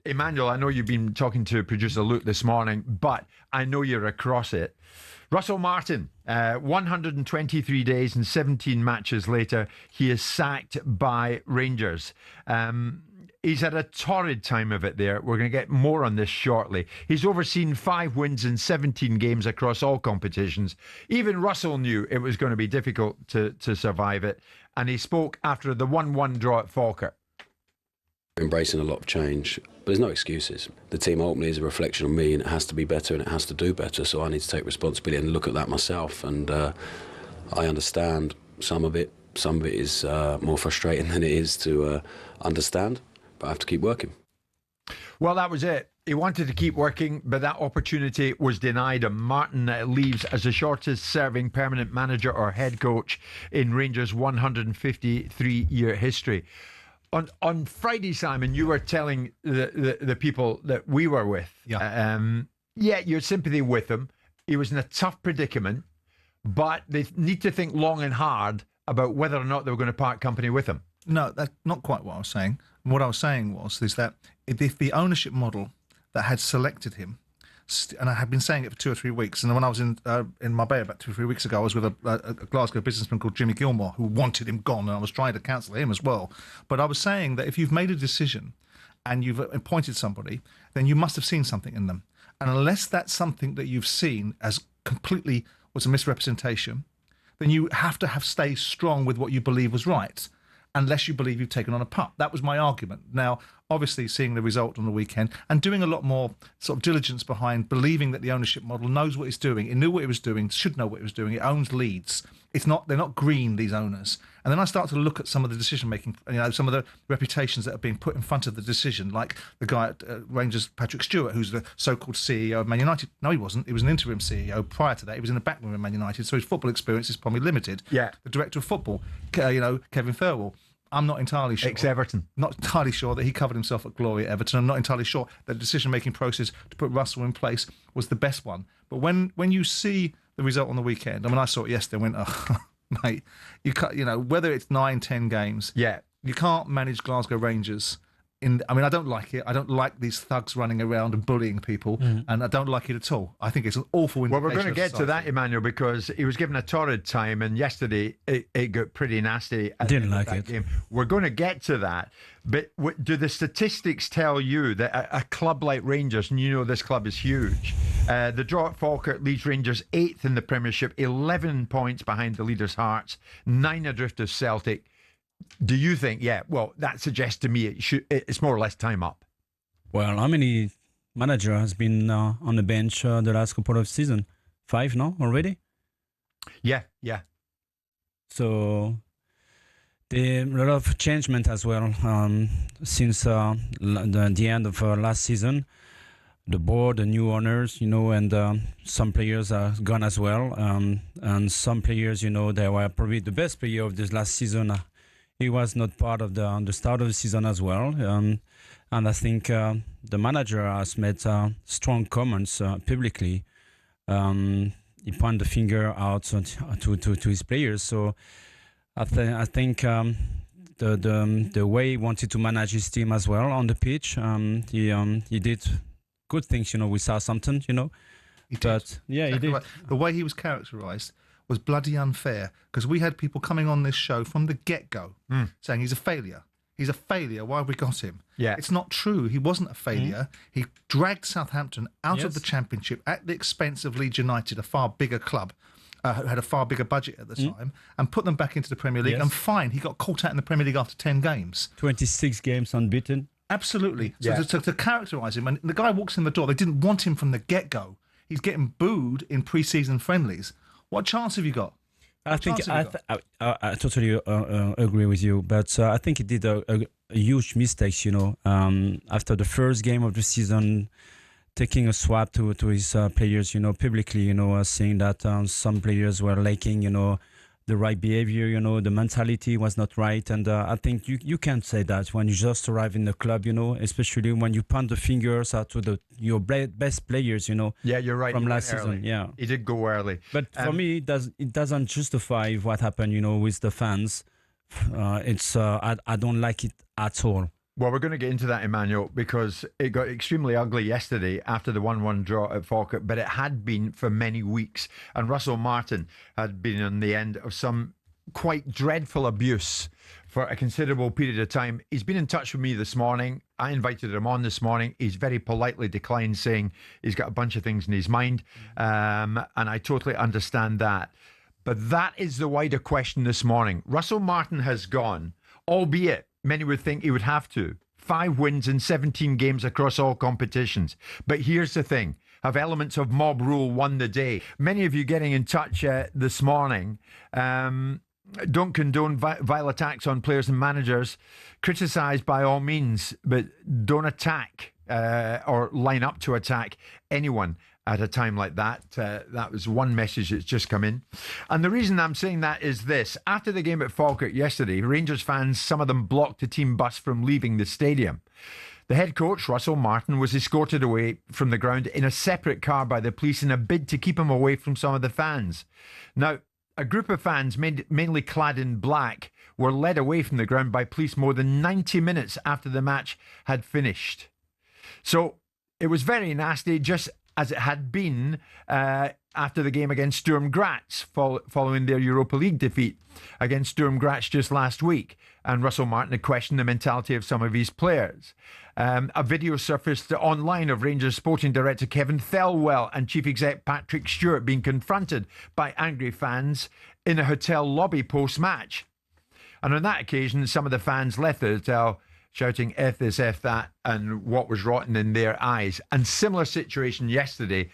[SPEAKER 1] Emmanuel, I know you've been talking to producer Luke this morning, but I know you're across it. Russell Martin, 123 days and 17 matches later, he is sacked by Rangers. He's had a torrid time of it there. We're going to get more on this shortly. He's overseen 5 wins in 17 games across all competitions. Even Russell knew it was going to be difficult to survive it. And he spoke after the 1-1 draw at Falkirk.
[SPEAKER 11] Embracing a lot of change, but there's no excuses. The team ultimately is a reflection of me, and it has to be better and it has to do better. So I need to take responsibility and look at that myself. And I understand some of it. Some of it is more frustrating than it is to understand, but I have to keep working.
[SPEAKER 1] Well, that was it. He wanted to keep working, but that opportunity was denied him. Martin leaves as the shortest serving permanent manager or head coach in Rangers' 153-year history. On Friday, Simon, you were telling the people that we were with, your sympathy with him. He was in a tough predicament, but they need to think long and hard about whether or not they were going to part company with him.
[SPEAKER 3] No, that's not quite what I was saying. What I was saying is that if the ownership model that had selected him, and I had been saying it for 2 or 3 weeks, and then when I was in Marbella about 2 or 3 weeks ago, I was with a Glasgow businessman called Jimmy Gilmore, who wanted him gone, and I was trying to counsel him as well. But I was saying that if you've made a decision and you've appointed somebody, then you must have seen something in them. And unless that's something that you've seen as completely was a misrepresentation, then you have to stay strong with what you believe was right, unless you believe you've taken on a pup. That was my argument. Now, obviously, seeing the result on the weekend and doing a lot more sort of diligence behind believing that the ownership model knows what it's doing. It knew what it was doing, should know what it was doing. It owns Leeds. They're not green, these owners. And then I start to look at some of the decision-making, some of the reputations that are being put in front of the decision, like the guy at Rangers, Patrick Stewart, who's the so-called CEO of Man United. No, he wasn't. He was an interim CEO. Prior to that, he was in the back room of Man United, so his football experience is probably limited.
[SPEAKER 1] Yeah.
[SPEAKER 3] The director of football, Kevin Thirlwall. I'm not entirely sure.
[SPEAKER 1] Ex-Everton.
[SPEAKER 3] Not entirely sure that he covered himself at glory at Everton. I'm not entirely sure that the decision-making process to put Russell in place was the best one. But when you see the result on the weekend, I saw it yesterday and went, oh, mate, you can't, whether it's 9, 10 games, you can't manage Glasgow Rangers I don't like it. I don't like these thugs running around and bullying people, and I don't like it at all. I think it's an awful indication.
[SPEAKER 1] Well, we're going to get to that,
[SPEAKER 3] society.
[SPEAKER 1] Emmanuel, because he was given a torrid time, and yesterday it got pretty nasty. At
[SPEAKER 2] Didn't
[SPEAKER 1] the end of
[SPEAKER 2] like
[SPEAKER 1] that
[SPEAKER 2] it.
[SPEAKER 1] game. We're going to get to that, but do the statistics tell you that a club like Rangers, and you know this club is huge, the draw at Falkirk leaves Rangers 8th in the Premiership, 11 points behind the leaders' Hearts, 9 adrift of Celtic. Do you think, that suggests to me it's more or less time up?
[SPEAKER 2] Well, how many manager has been on the bench the last couple of seasons? 5 now already?
[SPEAKER 1] Yeah.
[SPEAKER 2] So a lot of changement as well since the end of last season. The board, the new owners, and some players are gone as well. And some players, they were probably the best player of this last season. He was not part of the start of the season as well. And I think the manager has made strong comments publicly. He pointed the finger out to his players. So I think the way he wanted to manage his team as well on the pitch, he did good things, with Southampton,
[SPEAKER 3] He did.
[SPEAKER 2] He did.
[SPEAKER 3] Right. The way he was characterised was bloody unfair, because we had people coming on this show from the get-go saying he's a failure. He's a failure. Why have we got him?
[SPEAKER 1] Yeah.
[SPEAKER 3] It's not true. He wasn't a failure. He dragged Southampton out of
[SPEAKER 2] Yes.
[SPEAKER 3] the Championship at the expense of Leeds United, a far bigger club, who had a far bigger budget at the time, and put them back into the Premier League.
[SPEAKER 2] Yes.
[SPEAKER 3] And fine, he got caught out in the Premier League after 10 games.
[SPEAKER 2] 26 games unbeaten.
[SPEAKER 3] Absolutely. So
[SPEAKER 1] Yeah.
[SPEAKER 3] to characterise him, and the guy walks in the door, they didn't want him from the get-go. He's getting booed in pre-season friendlies. What chance have you got?
[SPEAKER 2] I totally agree with you, but I think he did a huge mistake, after the first game of the season, taking a swap to his players, publicly, saying that some players were lacking, the right behavior, the mentality was not right. And I think you can't say that when you just arrive in the club, especially when you point the fingers out to your best players,
[SPEAKER 1] Yeah, you're right.
[SPEAKER 2] from
[SPEAKER 1] He went
[SPEAKER 2] last season.
[SPEAKER 1] early.
[SPEAKER 2] Yeah.
[SPEAKER 1] He did go early.
[SPEAKER 2] But for me, it doesn't justify what happened, with the fans. I don't like it at all.
[SPEAKER 1] Well, we're going to get into that, Emmanuel, because it got extremely ugly yesterday after the 1-1 draw at Falkirk, but it had been for many weeks. And Russell Martin had been on the end of some quite dreadful abuse for a considerable period of time. He's been in touch with me this morning. I invited him on this morning. He's very politely declined, saying he's got a bunch of things in his mind. And I totally understand that. But that is the wider question this morning. Russell Martin has gone, albeit many would think he would have to. 5 wins in 17 games across all competitions. But here's the thing. Have elements of mob rule won the day? Many of you getting in touch this morning don't condone vile attacks on players and managers. Criticise by all means, but don't attack or line up to attack anyone at a time like that. That was one message that's just come in. And the reason I'm saying that is this. After the game at Falkirk yesterday, Rangers fans, some of them blocked the team bus from leaving the stadium. The head coach, Russell Martin, was escorted away from the ground in a separate car by the police in a bid to keep him away from some of the fans. Now, a group of fans, mainly clad in black, were led away from the ground by police more than 90 minutes after the match had finished. So it was very nasty, just as it had been after the game against Sturm Graz, following their Europa League defeat against Sturm Graz just last week. And Russell Martin had questioned the mentality of some of his players. A video surfaced online of Rangers sporting director Kevin Thelwell and chief exec Patrick Stewart being confronted by angry fans in a hotel lobby post-match. And on that occasion, some of the fans left the hotel shouting F this, F that, and what was rotten in their eyes. And similar situation yesterday.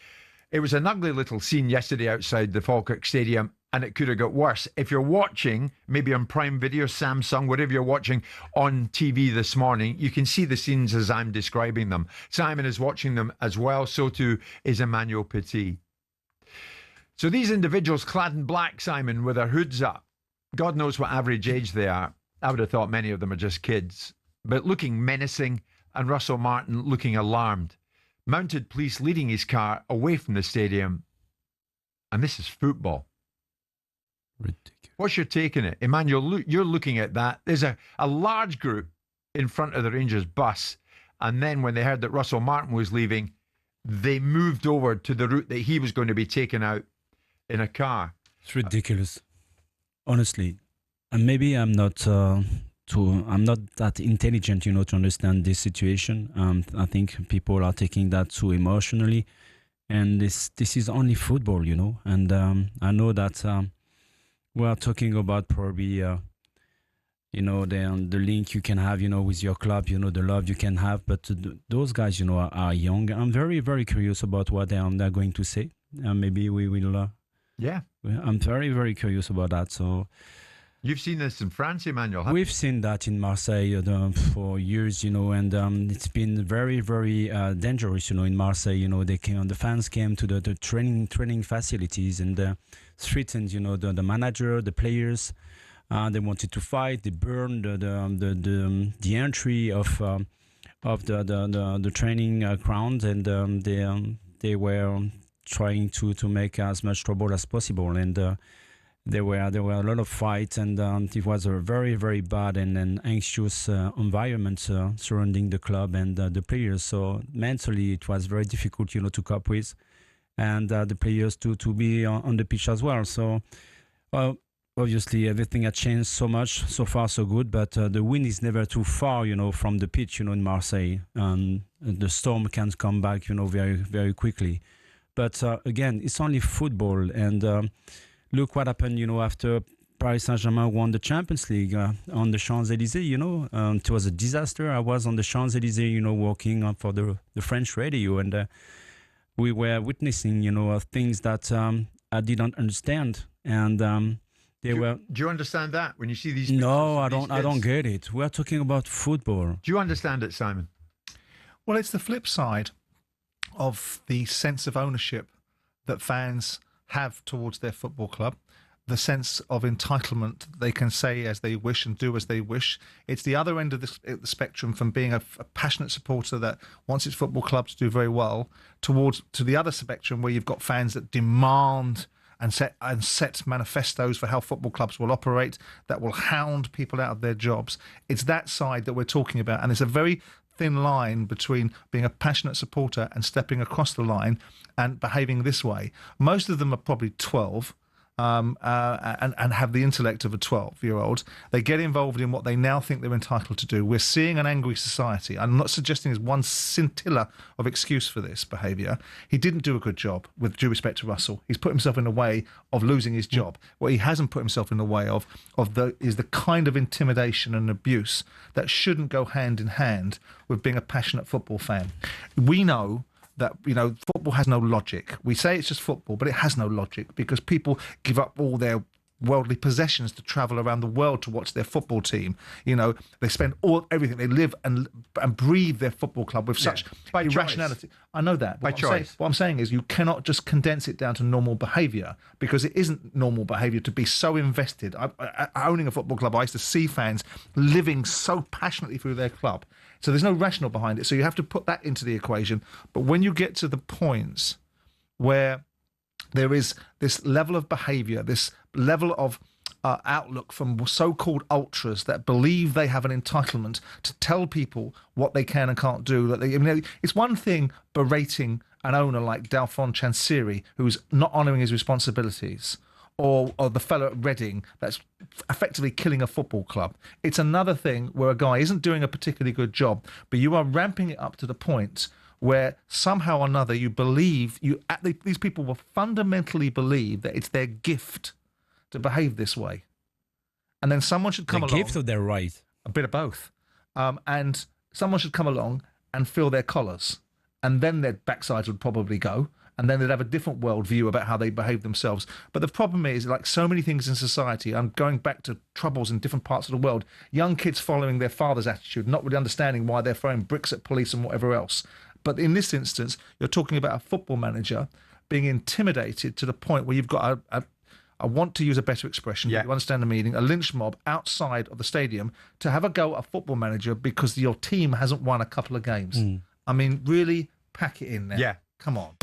[SPEAKER 1] It was an ugly little scene yesterday outside the Falkirk Stadium, and it could have got worse. If you're watching, maybe on Prime Video, Samsung, whatever you're watching on TV this morning, you can see the scenes as I'm describing them. Simon is watching them as well. So too is Emmanuel Petit. So these individuals clad in black, Simon, with their hoods up, God knows what average age they are. I would have thought many of them are just kids, but looking menacing, and Russell Martin looking alarmed. Mounted police leading his car away from the stadium. And this is football.
[SPEAKER 2] Ridiculous.
[SPEAKER 1] What's your take on it? Emmanuel, you're looking at that. There's a large group in front of the Rangers bus. And then when they heard that Russell Martin was leaving, they moved over to the route that he was going to be taken out in a car.
[SPEAKER 2] It's ridiculous, honestly. And maybe I'm not that intelligent, to understand this situation. I think people are taking that too emotionally, and this is only football, And I know that we are talking about probably, the link you can have, with your club, the love you can have. But those guys, are young. I'm very, very curious about what they're going to say. Maybe we will.
[SPEAKER 1] Yeah,
[SPEAKER 2] I'm very, very curious about that. So.
[SPEAKER 1] You've seen this in France, Emmanuel.
[SPEAKER 2] We've seen that in Marseille for years, and it's been very, very dangerous, in Marseille. The fans came to the training facilities and threatened, the manager, the players. They wanted to fight. They burned the entry of the training ground, and they were trying to make as much trouble as possible. And there were a lot of fights, and it was a very, very bad and anxious environment surrounding the club and the players. So mentally, it was very difficult, to cope with, and the players to be on the pitch as well. So, obviously, everything had changed so much. So far, so good. But the wind is never too far, from the pitch, in Marseille. The storm can come back, very, very quickly. But again, it's only football, and look what happened, after Paris Saint-Germain won the Champions League on the Champs-Élysées, it was a disaster. I was on the Champs-Élysées, working for the French radio, and we were witnessing, things that I didn't understand. And
[SPEAKER 1] do you understand that when you see these?
[SPEAKER 2] No, I don't get it. We are talking about football.
[SPEAKER 1] Do you understand it, Simon?
[SPEAKER 3] Well, it's the flip side of the sense of ownership that fans have towards their football club, the sense of entitlement they can say as they wish and do as they wish. It's the other end of the spectrum from being a passionate supporter that wants its football club to do very well to the other spectrum where you've got fans that demand and set manifestos for how football clubs will operate, that will hound people out of their jobs. It's that side that we're talking about, and it's a very thin line between being a passionate supporter and stepping across the line and behaving this way. Most of them are probably 12 and have the intellect of a 12-year-old. They get involved in what they now think they're entitled to do. We're seeing an angry society. I'm not suggesting there's one scintilla of excuse for this behaviour. He didn't do a good job, with due respect to Russell. He's put himself in the way of losing his job. What he hasn't put himself in the way of is the kind of intimidation and abuse that shouldn't go hand in hand with being a passionate football fan. We know that, football has no logic. We say it's just football, but it has no logic because people give up all their worldly possessions to travel around the world to watch their football team. They spend everything. They live and breathe their football club with such irrationality. Choice. I know that. But what I'm saying is you cannot just condense it down to normal behaviour, because it isn't normal behaviour to be so invested. Owning a football club, I used to see fans living so passionately through their club. So there's no rational behind it. So you have to put that into the equation. But when you get to the points where there is this level of behaviour, this level of outlook from so-called ultras that believe they have an entitlement to tell people what they can and can't do. It's one thing berating an owner like Dalphon Chansiri, who's not honouring his responsibilities, or the fellow at Reading that's effectively killing a football club. It's another thing where a guy isn't doing a particularly good job, but you are ramping it up to the point where somehow or another you believe, these people will fundamentally believe that it's their gift to behave this way. And then someone should come along.
[SPEAKER 2] The gift or their right?
[SPEAKER 3] A bit of both. And someone should come along and fill their collars. And then their backsides would probably go. And then they'd have a different worldview about how they behave themselves. But the problem is, like so many things in society, I'm going back to troubles in different parts of the world, young kids following their father's attitude, not really understanding why they're throwing bricks at police and whatever else. But in this instance, you're talking about a football manager being intimidated to the point where you've got I want to use a better expression, you understand the meaning, a lynch mob outside of the stadium to have a go at a football manager because your team hasn't won a couple of games. I mean, really pack it in there.
[SPEAKER 1] Yeah.
[SPEAKER 3] Come on.